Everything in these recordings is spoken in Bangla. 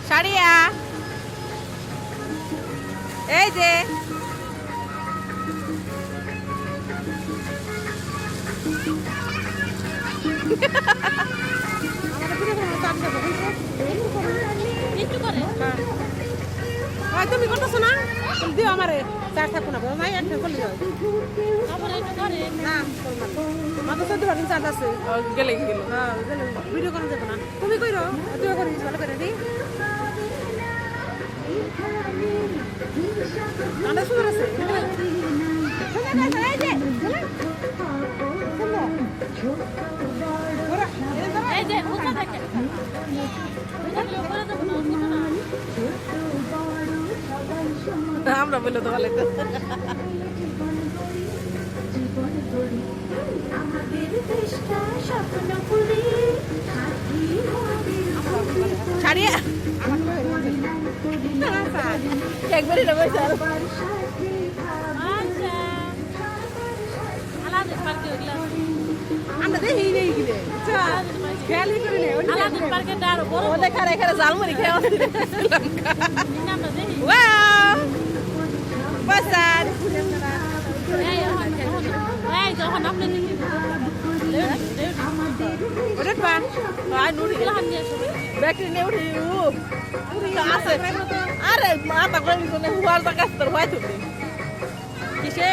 সারিয়া এই যে তুমি করতেছো না দিও আমারে চার থাকো না নাই একটা করলে না মাত্র 14 বার চাঁদ আছে গেলে গেল হ্যাঁ গেলে ভিডিও করা যাবে না তুমি কইরো তুই করিস ভালো করে দি ঠান্ডা সুন্দর আছে আমরা বলে তো ভালো ছাড়িয়ে একবারই না বলছে আমরা দেখি নেই গিলে খেয়ালই করি নেই ওদের খারে এখানে জালমুড়ি খেয়ে ওয়াও বাসার ওটা পা আর নুড়ি ব্যাটারি নে উঠি আছে আরে মাথা করে নিয়ে হুয়ার টাকা তোর হয় তুমি কিসে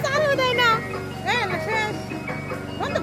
চালু দেয় না শেষ বন্ধ